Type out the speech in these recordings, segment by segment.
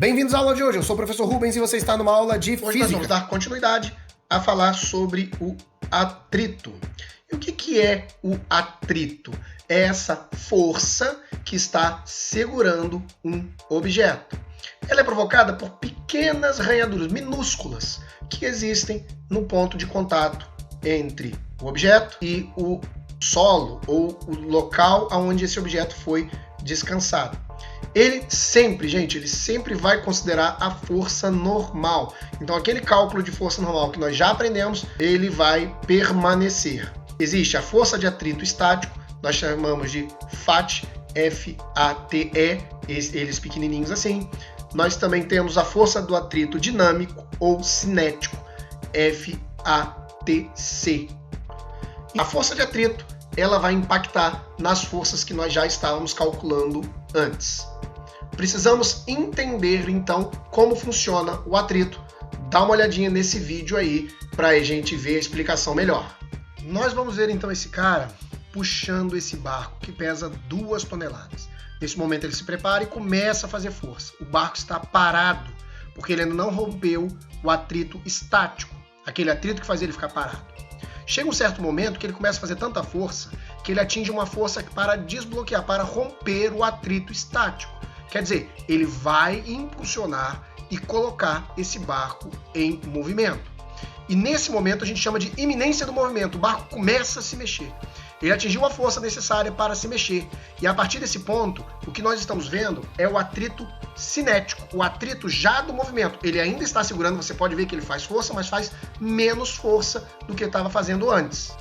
Bem-vindos à aula de hoje, eu sou o professor Rubens e você está numa aula de Hoje Física. nós vamos dar continuidade a falar sobre o atrito. E o que é o atrito? É essa força que está segurando um objeto. Ela é provocada por pequenas ranhaduras minúsculas que existem no ponto de contato entre o objeto e o solo ou o local onde esse objeto foi descansado. Ele sempre vai considerar a força normal. Então, aquele cálculo de força normal que nós já aprendemos, ele vai permanecer. Existe a força de atrito estático, nós chamamos de FATE, F-A-T-E, eles pequenininhos assim. Nós também temos a força do atrito dinâmico ou cinético, F-A-T-C. A força de atrito, ela vai impactar nas forças que nós já estávamos calculando antes. Precisamos entender, então, como funciona o atrito. Dá uma olhadinha nesse vídeo aí para a gente ver a explicação melhor. Nós vamos ver, então, esse cara puxando esse barco que pesa 2 toneladas. Nesse momento ele se prepara e começa a fazer força. O barco está parado, porque ele ainda não rompeu o atrito estático, aquele atrito que faz ele ficar parado. Chega um certo momento que ele começa a fazer tanta força que ele atinge uma força para desbloquear, para romper o atrito estático. Quer dizer, ele vai impulsionar e colocar esse barco em movimento. E nesse momento a gente chama de iminência do movimento. O barco começa a se mexer. Ele atingiu a força necessária para se mexer. E a partir desse ponto, o que nós estamos vendo é o atrito cinético, o atrito já do movimento. Ele ainda está segurando, você pode ver que ele faz força, mas faz menos força do que estava fazendo antes.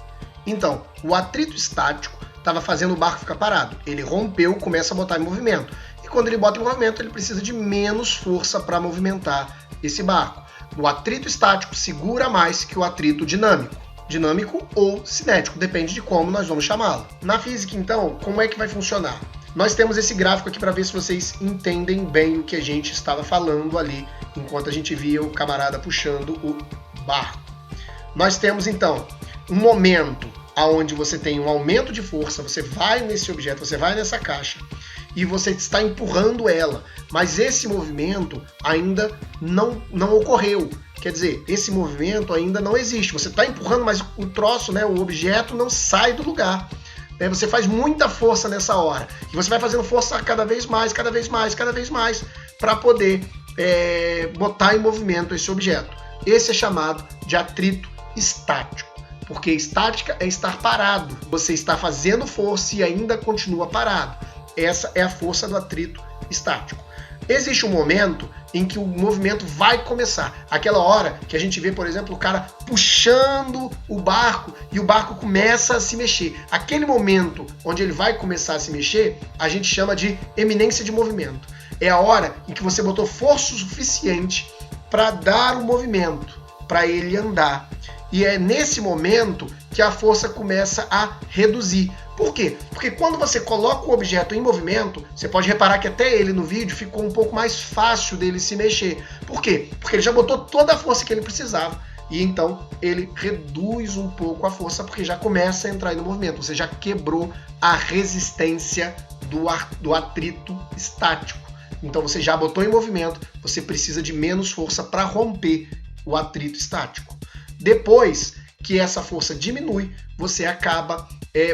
Então, o atrito estático estava fazendo o barco ficar parado. Ele rompeu, começa a botar em movimento. E quando ele bota em movimento, ele precisa de menos força para movimentar esse barco. O atrito estático segura mais que o atrito dinâmico. Dinâmico ou cinético, depende de como nós vamos chamá-lo. Na física, então, como é que vai funcionar? Nós temos esse gráfico aqui para ver se vocês entendem bem o que a gente estava falando ali, enquanto a gente via o camarada puxando o barco. Nós temos, então, um momento onde você tem um aumento de força, você vai nesse objeto, você vai nessa caixa e você está empurrando ela, mas esse movimento ainda não ocorreu. Quer dizer, esse movimento ainda não existe. Você está empurrando, mas o troço, o objeto não sai do lugar. Você faz muita força nessa hora. E você vai fazendo força cada vez mais, para poder botar em movimento esse objeto. Esse é chamado de atrito estático. Porque estática é estar parado. Você está fazendo força e ainda continua parado. Essa é a força do atrito estático. Existe um momento em que o movimento vai começar. Aquela hora que a gente vê, por exemplo, o cara puxando o barco e o barco começa a se mexer. Aquele momento onde ele vai começar a se mexer, a gente chama de eminência de movimento. É a hora em que você botou força suficiente para dar o movimento, para ele andar. E é nesse momento que a força começa a reduzir. Por quê? Porque quando você coloca o objeto em movimento, você pode reparar que até ele no vídeo ficou um pouco mais fácil dele se mexer. Por quê? Porque ele já botou toda a força que ele precisava. E então ele reduz um pouco a força porque já começa a entrar no movimento. Você já quebrou a resistência do atrito estático. Então você já botou em movimento, você precisa de menos força para romper o atrito estático. Depois que essa força diminui, você acaba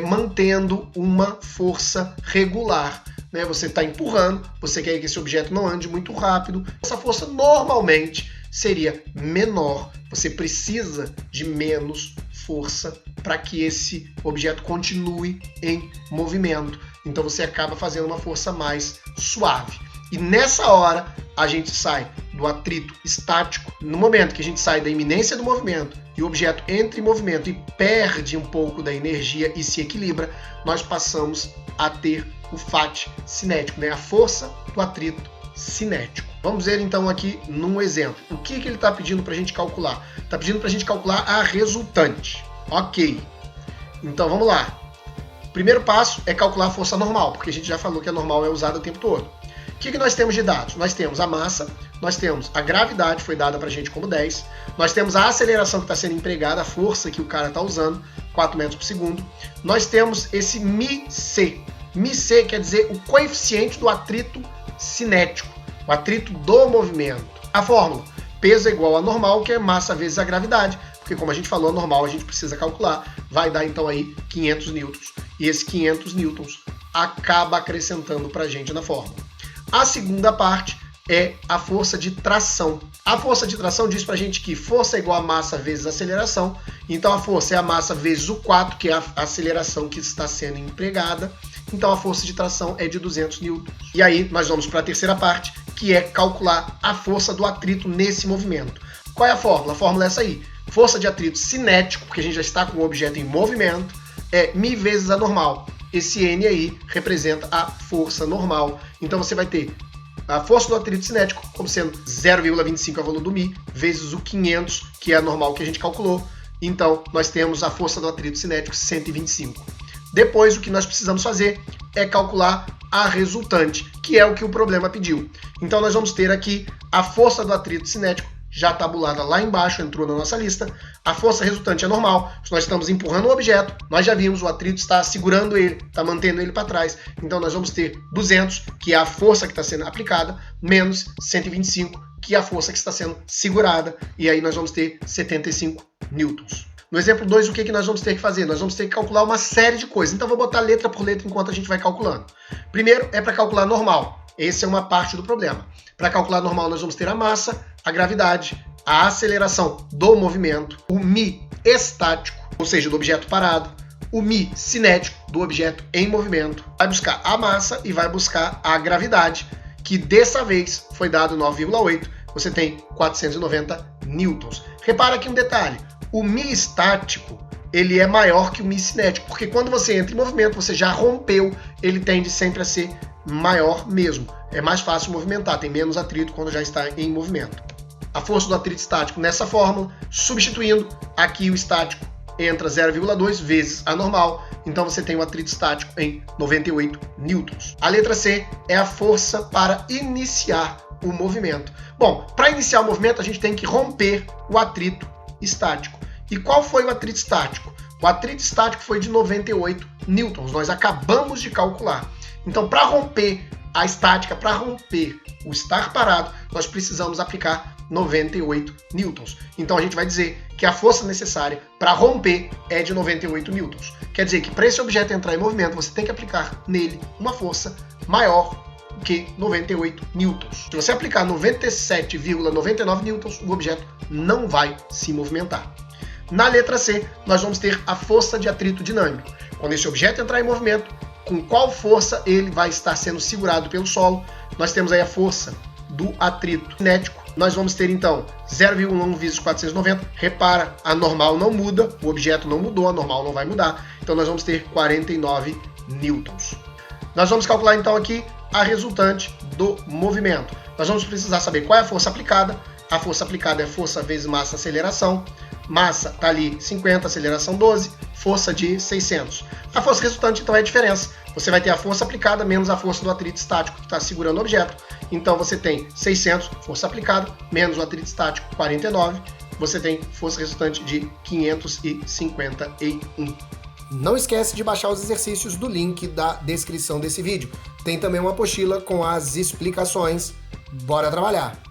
mantendo uma força regular. Você está empurrando, você quer que esse objeto não ande muito rápido. Essa força normalmente seria menor. Você precisa de menos força para que esse objeto continue em movimento. Então você acaba fazendo uma força mais suave. E nessa hora a gente sai do atrito estático. No momento que a gente sai da iminência do movimento e o objeto entra em movimento e perde um pouco da energia e se equilibra, nós passamos a ter o FATE cinético, a força do atrito cinético. Vamos ver então aqui num exemplo. O que ele está pedindo para a gente calcular? Está pedindo para a gente calcular a resultante. Ok. Então vamos lá. O primeiro passo é calcular a força normal, porque a gente já falou que a normal é usada o tempo todo. O que nós temos de dados? Nós temos a massa, nós temos a gravidade, foi dada para a gente como 10, nós temos a aceleração que está sendo empregada, a força que o cara está usando, 4 metros por segundo, nós temos esse μc. μc quer dizer o coeficiente do atrito cinético. o atrito do movimento. A fórmula: peso é igual a normal, que é massa vezes a gravidade, porque como a gente falou, a normal a gente precisa calcular, vai dar então aí 500 newtons. E esse 500 newtons acaba acrescentando para a gente na fórmula. A segunda parte é a força de tração. A força de tração diz pra gente que força é igual a massa vezes a aceleração. Então a força é a massa vezes o 4, que é a aceleração que está sendo empregada. Então a força de tração é de 200 newtons. E aí nós vamos para a terceira parte, que é calcular a força do atrito nesse movimento. Qual é a fórmula? A fórmula é essa aí. Força de atrito cinético, porque a gente já está com o objeto em movimento, é μ vezes a normal. Esse N aí representa a força normal. Então você vai ter a força do atrito cinético como sendo 0,25 a valor do μ, vezes o 500, que é a normal que a gente calculou. Então, nós temos a força do atrito cinético 125. Depois, o que nós precisamos fazer é calcular a resultante, que é o que o problema pediu. Então, nós vamos ter aqui a força do atrito cinético, já tabulada lá embaixo, entrou na nossa lista. A força resultante é normal, se nós estamos empurrando o objeto, nós já vimos, o atrito está segurando ele, está mantendo ele para trás. Então nós vamos ter 200, que é a força que está sendo aplicada, menos 125, que é a força que está sendo segurada, e aí nós vamos ter 75 newtons. No exemplo 2, o que nós vamos ter que fazer? Nós vamos ter que calcular uma série de coisas. Então vou botar letra por letra enquanto a gente vai calculando. Primeiro é para calcular normal. Essa é uma parte do problema. Para calcular normal, nós vamos ter a massa, a gravidade, a aceleração do movimento, o μ estático, ou seja, do objeto parado, o μ cinético, do objeto em movimento. Vai buscar a massa e vai buscar a gravidade, que dessa vez foi dado 9,8. Você tem 490 newtons. Repara aqui um detalhe. O μ estático, ele é maior que o μ cinético, porque quando você entra em movimento, você já rompeu, ele tende sempre a ser maior mesmo. É mais fácil movimentar, tem menos atrito quando já está em movimento. A força do atrito estático nessa fórmula, substituindo aqui o estático, entra 0,2 vezes a normal, então você tem o atrito estático em 98 newtons. A letra C é a força para iniciar o movimento. Bom, para iniciar o movimento a gente tem que romper o atrito estático. E qual foi o atrito estático? O atrito estático foi de 98 newtons, nós acabamos de calcular. Então, para romper a estática, para romper o estar parado, nós precisamos aplicar 98 newtons. Então, a gente vai dizer que a força necessária para romper é de 98 newtons. Quer dizer que para esse objeto entrar em movimento, você tem que aplicar nele uma força maior que 98 newtons. Se você aplicar 97,99 newtons, o objeto não vai se movimentar. Na letra C, nós vamos ter a força de atrito dinâmico. Quando esse objeto entrar em movimento, com qual força ele vai estar sendo segurado pelo solo? Nós temos aí a força do atrito cinético. Nós vamos ter então 0,1 vezes 490. Repara, a normal não muda, o objeto não mudou, a normal não vai mudar. Então nós vamos ter 49 newtons. Nós vamos calcular então aqui a resultante do movimento. Nós vamos precisar saber qual é a força aplicada. A força aplicada é força vezes massa, aceleração. Massa está ali 50, aceleração 12, força de 600. A força resultante então é a diferença. Você vai ter a força aplicada menos a força do atrito estático que está segurando o objeto. Então você tem 600, força aplicada, menos o atrito estático, 49. Você tem força resultante de 551. Não esquece de baixar os exercícios do link da descrição desse vídeo. Tem também uma apostila com as explicações. Bora trabalhar!